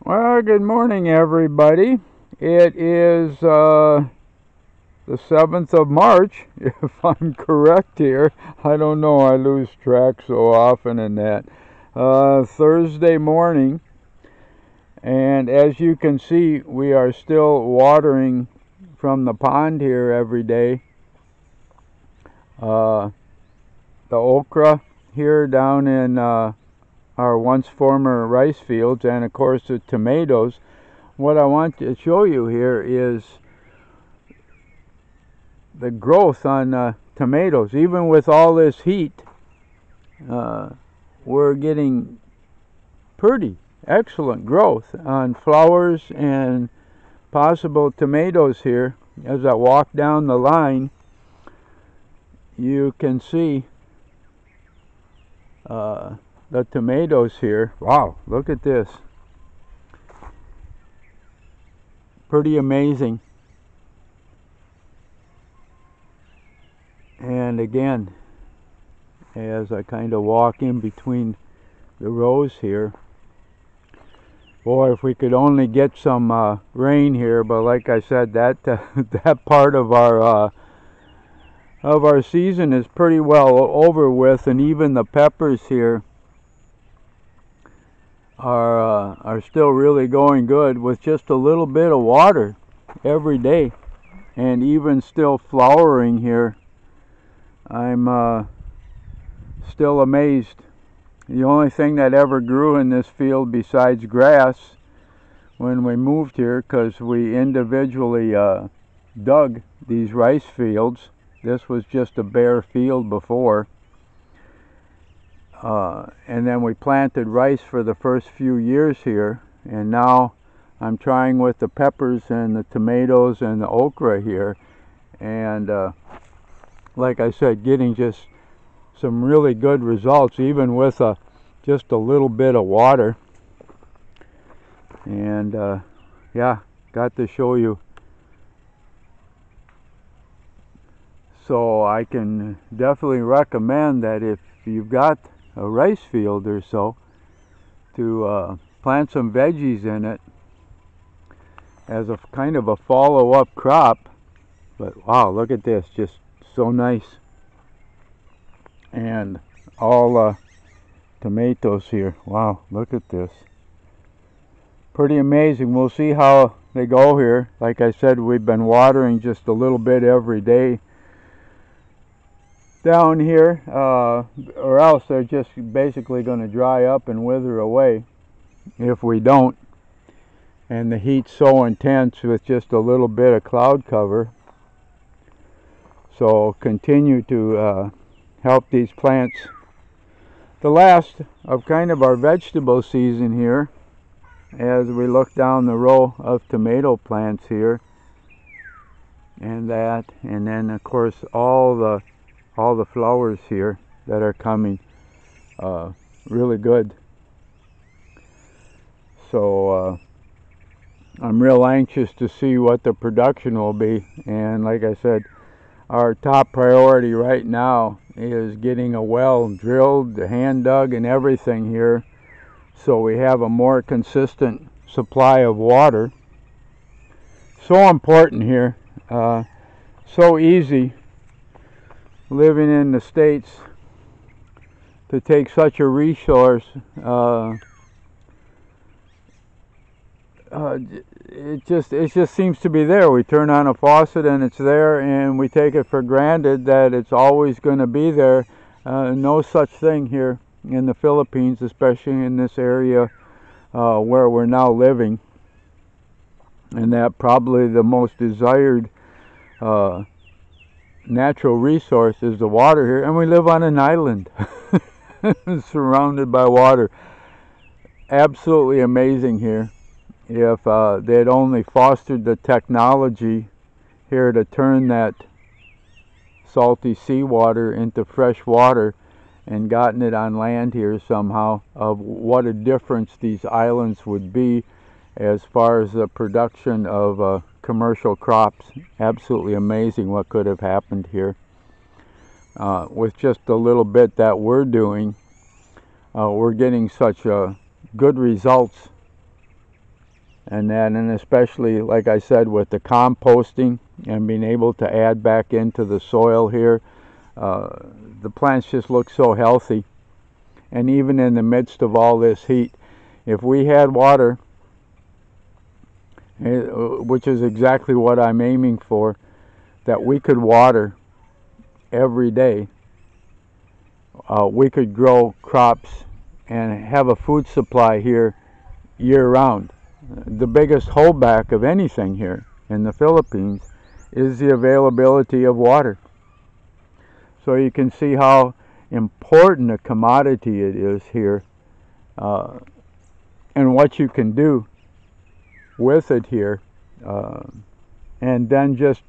Well, good morning, everybody. It is the 7th of March, if I'm correct here. I don't know, I lose track so often in that. Thursday morning, and as you can see, we are still watering from the pond here every day. The okra here down in our once former rice fields, and of course the tomatoes. What I want to show you here is the growth on tomatoes. Even with all this heat, we're getting pretty excellent growth on flowers and possible tomatoes here. As I walk down the line, you can see the tomatoes here. Wow, look at this. Pretty amazing. And again, as I kind of walk in between the rows here, boy, if we could only get some rain here. But like I said, that that part of our season is pretty well over with, and even the peppers here are still really going good with just a little bit of water every day, and even still flowering here. I'm still amazed. The only thing that ever grew in this field besides grass when we moved here, because we individually dug these rice fields. This was just a bare field before. And then we planted rice for the first few years here, and now I'm trying with the peppers and the tomatoes and the okra here, and like I said, getting just some really good results, even with just a little bit of water. And yeah, got to show you. So I can definitely recommend that if you've got a rice field or so, to plant some veggies in it as a kind of a follow-up crop. But wow, look at this, just so nice. And all tomatoes here. Wow, look at this. Pretty amazing. We'll see how they go here. Like I said, we've been watering just a little bit every day down here, or else they're just basically going to dry up and wither away if we don't. And the heat's so intense with just a little bit of cloud cover. So continue to help these plants. The last of kind of our vegetable season here, as we look down the row of tomato plants here, and that, and then of course all the flowers here that are coming, really good. So I'm real anxious to see what the production will be. And like I said, our top priority right now is getting a well drilled, hand dug and everything here, so we have a more consistent supply of water. So important here. So easy living in the States to take such a resource. It just seems to be there. We turn on a faucet and it's there, and we take it for granted that it's always going to be there. No such thing here in the Philippines, especially in this area where we're now living, and that probably the most desired natural resource is the water here. And we live on an island surrounded by water. Absolutely amazing here. If they'd only fostered the technology here to turn that salty seawater into fresh water and gotten it on land here somehow, of what a difference these islands would be as far as the production of commercial crops. Absolutely amazing what could have happened here. With just a little bit that we're doing, we're getting such good results and that, and especially, like I said, with the composting and being able to add back into the soil here, the plants just look so healthy. And even in the midst of all this heat, if we had water, which is exactly what I'm aiming for, that we could water every day, we could grow crops and have a food supply here year-round. The biggest holdback of anything here in the Philippines is the availability of water. So you can see how important a commodity it is here, and what you can do with it here, and then just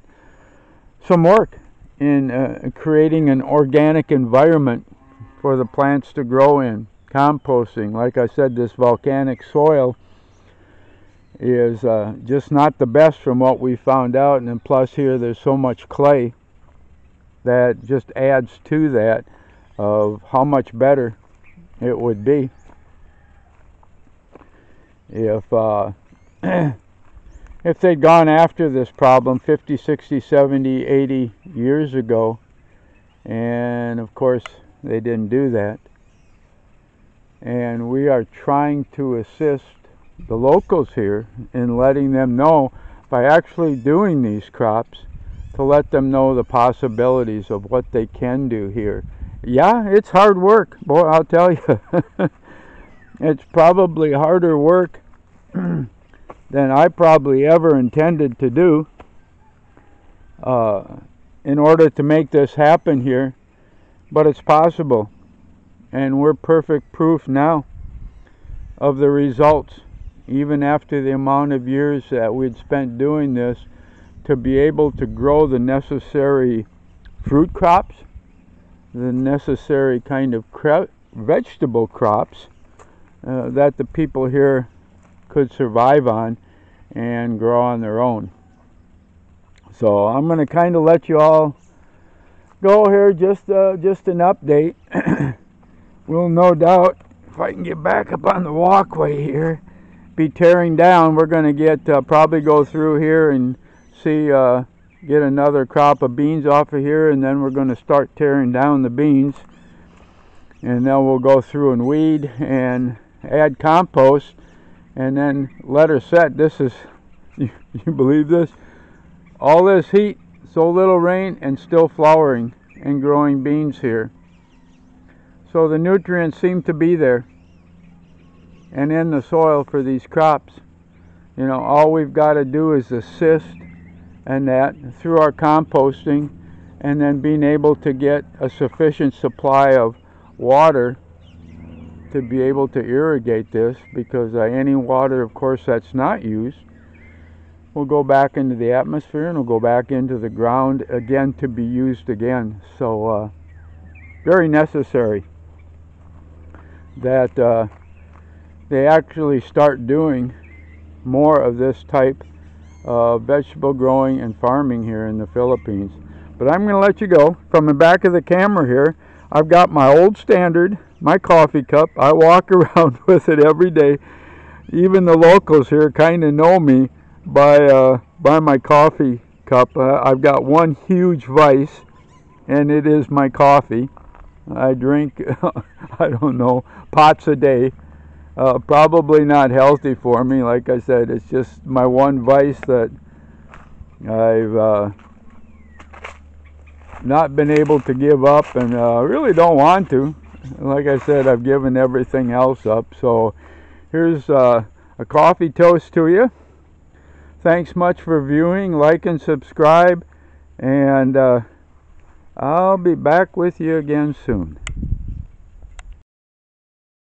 some work in creating an organic environment for the plants to grow in. Composting, like I said, this volcanic soil is just not the best from what we found out, and then plus here there's so much clay that just adds to that of how much better it would be if if they'd gone after this problem 50, 60, 70, 80 years ago, and of course they didn't do that. And we are trying to assist the locals here in letting them know, by actually doing these crops, to let them know the possibilities of what they can do here. Yeah, it's hard work, boy, I'll tell you. It's probably harder work than I probably ever intended to do in order to make this happen here, but it's possible. And we're perfect proof now of the results, even after the amount of years that we'd spent doing this, to be able to grow the necessary fruit crops, the necessary kind of vegetable crops that the people here could survive on and grow on their own. So I'm going to kind of let you all go here, just an update. We'll no doubt, if I can get back up on the walkway here, be tearing down. We're going to get probably go through here and see get another crop of beans off of here, and then we're going to start tearing down the beans, and then we'll go through and weed and add compost, and then let her set. This is, you believe this? All this heat, so little rain, and still flowering and growing beans here. So the nutrients seem to be there and in the soil for these crops. You know, all we've got to do is assist and that through our composting, and then being able to get a sufficient supply of water to be able to irrigate this, because any water, of course, that's not used will go back into the atmosphere and will go back into the ground again to be used again. So very necessary that they actually start doing more of this type of vegetable growing and farming here in the Philippines. But I'm going to let you go. From the back of the camera here, I've got my old standard, my coffee cup. I walk around with it every day. Even the locals here kind of know me by my coffee cup. I've got one huge vice, and it is my coffee. I drink, I don't know, pots a day. Probably not healthy for me. Like I said, it's just my one vice that I've not been able to give up, and really don't want to. Like I said, I've given everything else up. So here's a coffee toast to you. Thanks much for viewing. Like and subscribe, and I'll be back with you again soon.